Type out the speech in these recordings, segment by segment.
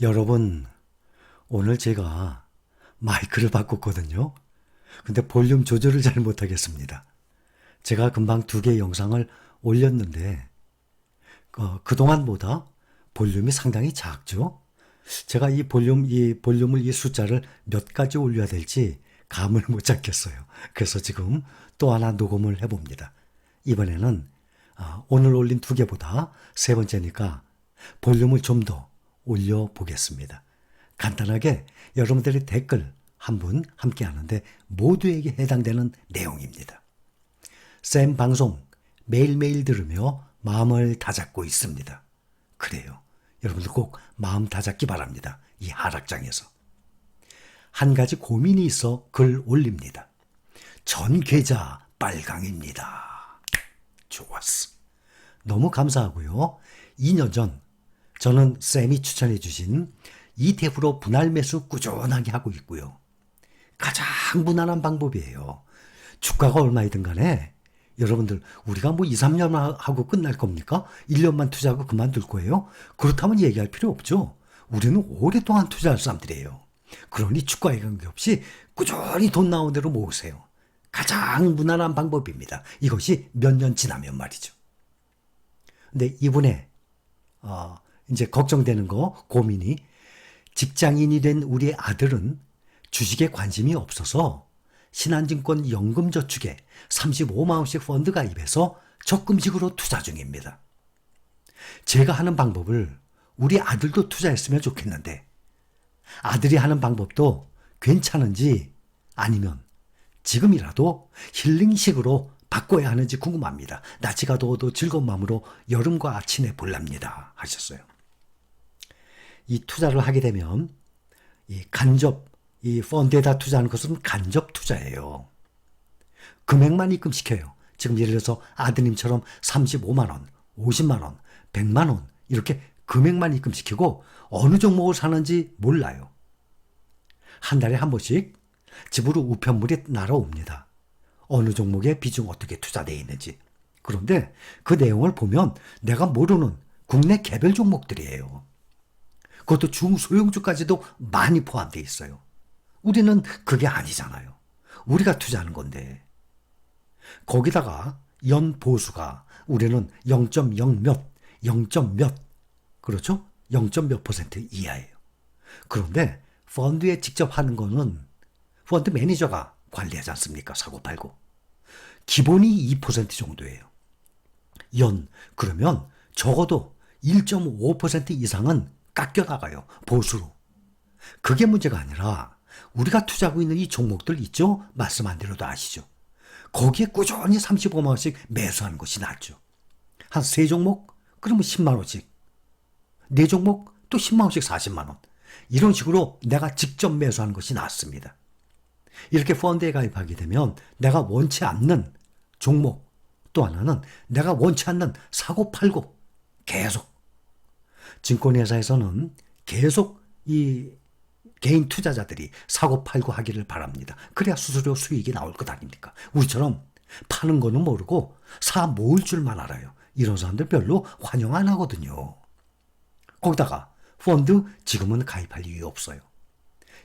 여러분, 오늘 제가 마이크를 바꿨거든요. 근데 볼륨 조절을 잘 못하겠습니다. 제가 금방 2개 영상을 올렸는데 그동안보다 볼륨이 상당히 작죠. 제가 이 볼륨을 이 숫자를 몇 가지 올려야 될지 감을 못 잡겠어요. 그래서 지금 또 하나 녹음을 해봅니다. 이번에는 오늘 올린 2개보다 세 번째니까 볼륨을 좀 더 올려보겠습니다. 간단하게 여러분들의 댓글 한 분 함께 하는데 모두에게 해당되는 내용입니다. 쌤 방송 매일매일 들으며 마음을 다잡고 있습니다. 그래요. 여러분들 꼭 마음 다잡기 바랍니다. 이 하락장에서. 한 가지 고민이 있어 글 올립니다. 전 계좌 빨강입니다. 좋았어. 너무 감사하고요. 2년 전 저는 쌤이 추천해 주신 ETF로 분할 매수 꾸준하게 하고 있고요. 가장 무난한 방법이에요. 주가가 얼마이든 간에 여러분들 우리가 뭐 2, 3년 하고 끝날 겁니까? 1년만 투자하고 그만둘 거예요? 그렇다면 얘기할 필요 없죠. 우리는 오랫동안 투자할 사람들이에요. 그러니 주가에 관계없이 꾸준히 돈 나오는 대로 모으세요. 가장 무난한 방법입니다. 이것이 몇 년 지나면 말이죠. 근데 이분의 이제 걱정되는 거, 고민이 직장인이 된 우리 아들은 주식에 관심이 없어서 신한증권 연금저축에 35만 원씩 펀드 가입해서 적금식으로 투자 중입니다. 제가 하는 방법을 우리 아들도 투자했으면 좋겠는데 아들이 하는 방법도 괜찮은지 아니면 지금이라도 힐링식으로 바꿔야 하는지 궁금합니다. 낮이가 더워도 즐거운 마음으로 여름과 지내볼랍니다. 하셨어요. 이 투자를 하게 되면 이 펀드에다 투자하는 것은 간접 투자예요. 금액만 입금시켜요. 지금 예를 들어서 아드님처럼 35만 원, 50만 원, 100만 원 이렇게 금액만 입금시키고 어느 종목을 사는지 몰라요. 한 달에 한 번씩 집으로 우편물이 날아옵니다. 어느 종목에 비중 어떻게 투자되어 있는지. 그런데 그 내용을 보면 내가 모르는 국내 개별 종목들이에요. 그것도 중소형주까지도 많이 포함되어 있어요. 우리는 그게 아니잖아요. 우리가 투자하는 건데. 거기다가 연보수가 우리는 0.0 몇, 0. 몇, 그렇죠? 0. 몇 % 이하예요. 그런데 펀드에 직접 하는 거는 펀드 매니저가 관리하지 않습니까? 사고 팔고. 기본이 2% 정도예요. 그러면 적어도 1.5% 이상은 깎여나가요. 보수로. 그게 문제가 아니라 우리가 투자하고 있는 이 종목들 있죠? 말씀한 대로도 아시죠? 거기에 꾸준히 35만 원씩 매수하는 것이 낫죠. 한 3종목? 그러면 10만 원씩. 4종목? 또 10만 원씩 40만 원. 이런 식으로 내가 직접 매수하는 것이 낫습니다. 이렇게 펀드에 가입하게 되면 내가 원치 않는 종목, 또 하나는 내가 원치 않는 사고 팔고 계속 증권회사에서는 계속 이 개인 투자자들이 사고 팔고 하기를 바랍니다. 그래야 수수료 수익이 나올 것 아닙니까? 우리처럼 파는 거는 모르고 사 모을 줄만 알아요. 이런 사람들 별로 환영 안 하거든요. 거기다가 펀드 지금은 가입할 이유 없어요.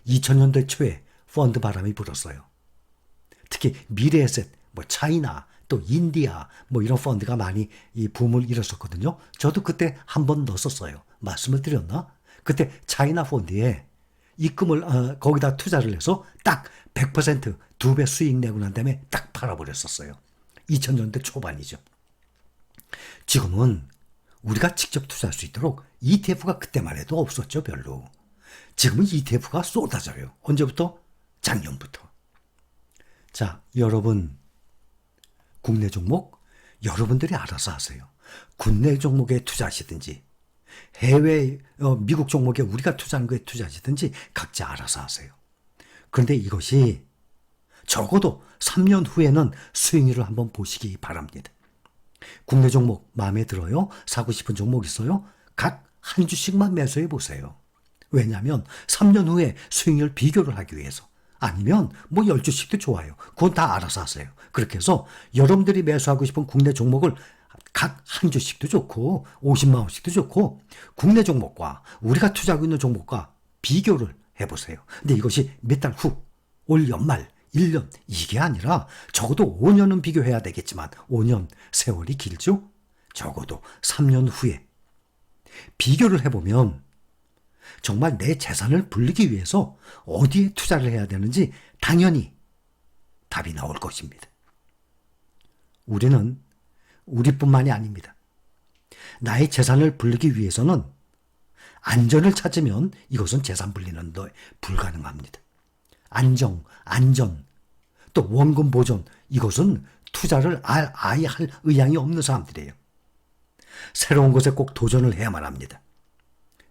2000년대 초에 펀드 바람이 불었어요. 특히 미래에셋, 차이나, 또 인디아, 이런 펀드가 많이 이 붐을 일었었거든요. 저도 그때 한 번 넣었었어요. 말씀을 드렸나? 그때 차이나 펀드에 입금을, 거기다 투자를 해서 딱 100% 2배 수익 내고 난 다음에 딱 팔아버렸었어요. 2000년대 초반이죠. 지금은 우리가 직접 투자할 수 있도록 ETF가 그때만 해도 없었죠, 별로. 지금은 ETF가 쏟아져요. 언제부터? 작년부터. 자, 여러분, 국내 종목 여러분들이 알아서 하세요. 국내 종목에 투자하시든지 해외 미국 종목에 우리가 투자하는 거에 투자하시든지 각자 알아서 하세요. 그런데 이것이 적어도 3년 후에는 수익률을 한번 보시기 바랍니다. 국내 종목 마음에 들어요? 사고 싶은 종목 있어요? 각 한 주씩만 매수해 보세요. 왜냐하면 3년 후에 수익률 비교를 하기 위해서. 아니면 10주씩도 좋아요. 그건 다 알아서 하세요. 그렇게 해서 여러분들이 매수하고 싶은 국내 종목을 각 한 주씩도 좋고 50만 원씩도 좋고 국내 종목과 우리가 투자하고 있는 종목과 비교를 해보세요. 근데 이것이 몇 달 후, 올 연말, 1년 이게 아니라 적어도 5년은 비교해야 되겠지만 5년 세월이 길죠? 적어도 3년 후에 비교를 해보면 정말 내 재산을 불리기 위해서 어디에 투자를 해야 되는지 당연히 답이 나올 것입니다. 우리는 우리뿐만이 아닙니다. 나의 재산을 불리기 위해서는 안전을 찾으면 이것은 재산 불리는 데 불가능합니다. 안정, 안전, 또 원금 보존 이것은 투자를 아예 할 의향이 없는 사람들이에요. 새로운 것에 꼭 도전을 해야만 합니다.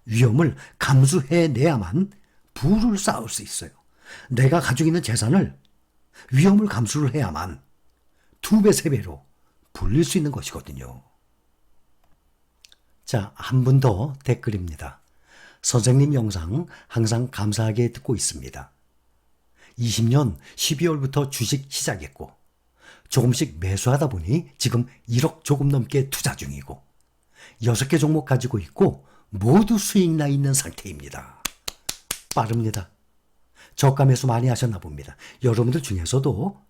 위험을 감수해내야만 부를 쌓을 수 있어요. 내가 가지고 있는 재산을 위험을 감수를 해야만 2배, 3배로 불릴 수 있는 것이거든요. 자, 한 분 더 댓글입니다. 선생님 영상 항상 감사하게 듣고 있습니다. 20년 12월부터 주식 시작했고 조금씩 매수하다 보니 지금 1억 조금 넘게 투자 중이고 6개 종목 가지고 있고 모두 수익 나 있는 상태입니다. 빠릅니다. 저가 매수 많이 하셨나 봅니다. 여러분들 중에서도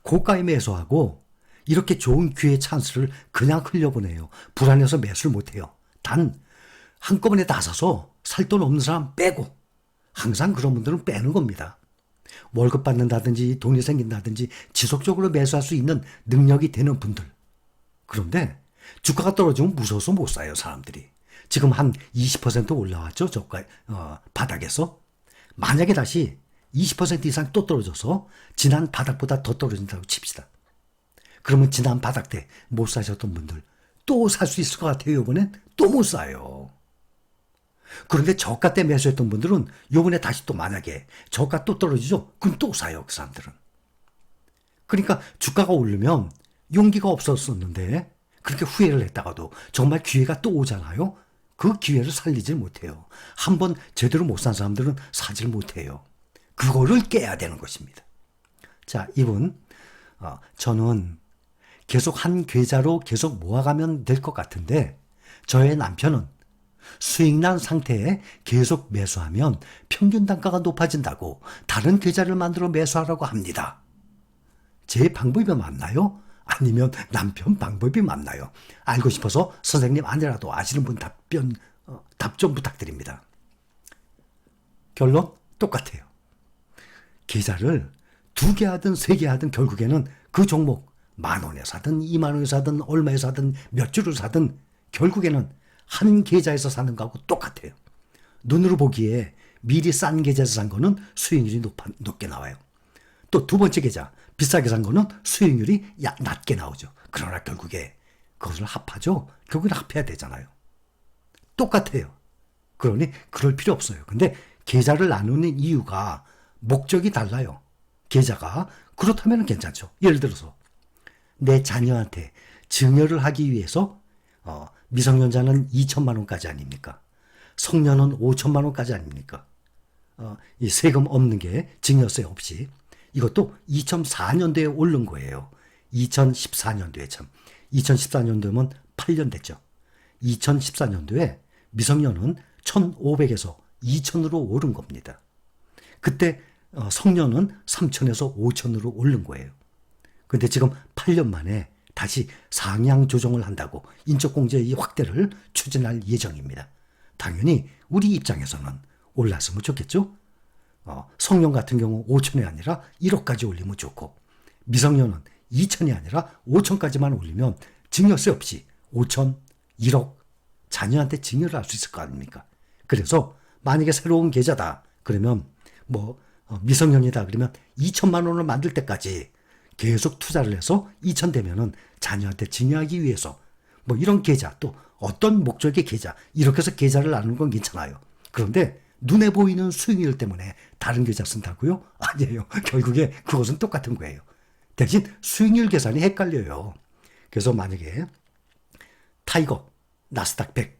고가에 매수하고 이렇게 좋은 기회 찬스를 그냥 흘려보내요. 불안해서 매수를 못해요. 단 한꺼번에 다 사서 살 돈 없는 사람 빼고 항상 그런 분들은 빼는 겁니다. 월급 받는다든지 돈이 생긴다든지 지속적으로 매수할 수 있는 능력이 되는 분들. 그런데 주가가 떨어지면 무서워서 못 사요, 사람들이. 지금 한 20% 올라왔죠, 저가 바닥에서. 만약에 다시 20% 이상 또 떨어져서 지난 바닥보다 더 떨어진다고 칩시다. 그러면 지난 바닥 때 못 사셨던 분들 또 살 수 있을 것 같아요. 이번엔 또 못 사요. 그런데 저가 때 매수했던 분들은 이번에 다시 또 만약에 저가 또 떨어지죠. 그럼 또 사요. 그 사람들은. 그러니까 주가가 오르면 용기가 없었었는데 그렇게 후회를 했다가도 정말 기회가 또 오잖아요. 그 기회를 살리질 못해요. 한번 제대로 못 산 사람들은 사질 못해요. 그거를 깨야 되는 것입니다. 자, 이분 저는 계속 한 계좌로 계속 모아가면 될 것 같은데 저의 남편은 수익난 상태에 계속 매수하면 평균 단가가 높아진다고 다른 계좌를 만들어 매수하라고 합니다. 제 방법이 맞나요? 아니면 남편 방법이 맞나요? 알고 싶어서 선생님 아니라도 아시는 분 답 좀 부탁드립니다. 결론 똑같아요. 계좌를 2개 하든 3개 하든 결국에는 그 종목 10,000원에 사든 20,000원에 사든 얼마에 사든 몇 주를 사든 결국에는 한 계좌에서 사는 거하고 똑같아요. 눈으로 보기에 미리 싼 계좌에서 산 거는 수익률이 높게 나와요. 또 두 번째 계좌 비싸게 산 거는 수익률이 낮게 나오죠. 그러나 결국에 그것을 합하죠. 결국엔 합해야 되잖아요. 똑같아요. 그러니 그럴 필요 없어요. 근데 계좌를 나누는 이유가 목적이 달라요. 계좌가 그렇다면 괜찮죠. 예를 들어서 내 자녀한테 증여를 하기 위해서 미성년자는 2천만 원까지 아닙니까? 성년은 5천만 원까지 아닙니까? 이 세금 없는 게 증여세 없이 이것도 2004년도에 오른 거예요. 2014년도에 참. 2014년도면 8년 됐죠. 2014년도에 미성년은 1,500에서 2,000으로 오른 겁니다. 그때 성년은 3,000에서 5,000으로 오른 거예요. 근데 지금 8년 만에 다시 상향 조정을 한다고 인적공제의 확대를 추진할 예정입니다. 당연히 우리 입장에서는 올랐으면 좋겠죠. 성년 같은 경우 5천이 아니라 1억까지 올리면 좋고 미성년은 2천이 아니라 5천까지만 올리면 증여세 없이 5천, 1억 자녀한테 증여를 할 수 있을 거 아닙니까? 그래서 만약에 새로운 계좌다 그러면 미성년이다 그러면 2천만 원을 만들 때까지 계속 투자를 해서 2천 되면은 자녀한테 증여하기 위해서 이런 계좌 또 어떤 목적의 계좌 이렇게 해서 계좌를 나누는 건 괜찮아요. 그런데 눈에 보이는 수익률 때문에 다른 계좌 쓴다고요? 아니에요. 결국에 그것은 똑같은 거예요. 대신 수익률 계산이 헷갈려요. 그래서 만약에 타이거 나스닥 100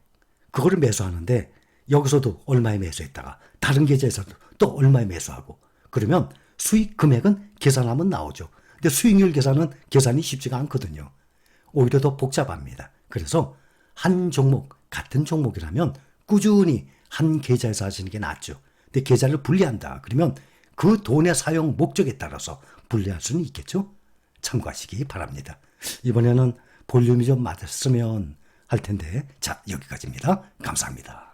그거를 매수하는데 여기서도 얼마에 매수했다가 다른 계좌에서도 또 얼마에 매수하고 그러면 수익 금액은 계산하면 나오죠. 근데 수익률 계산이 쉽지가 않거든요. 오히려 더 복잡합니다. 그래서 한 종목, 같은 종목이라면 꾸준히 한 계좌에서 하시는 게 낫죠. 근데 계좌를 분리한다. 그러면 그 돈의 사용 목적에 따라서 분리할 수는 있겠죠. 참고하시기 바랍니다. 이번에는 볼륨이 좀 맞았으면 할 텐데, 자, 여기까지입니다. 감사합니다.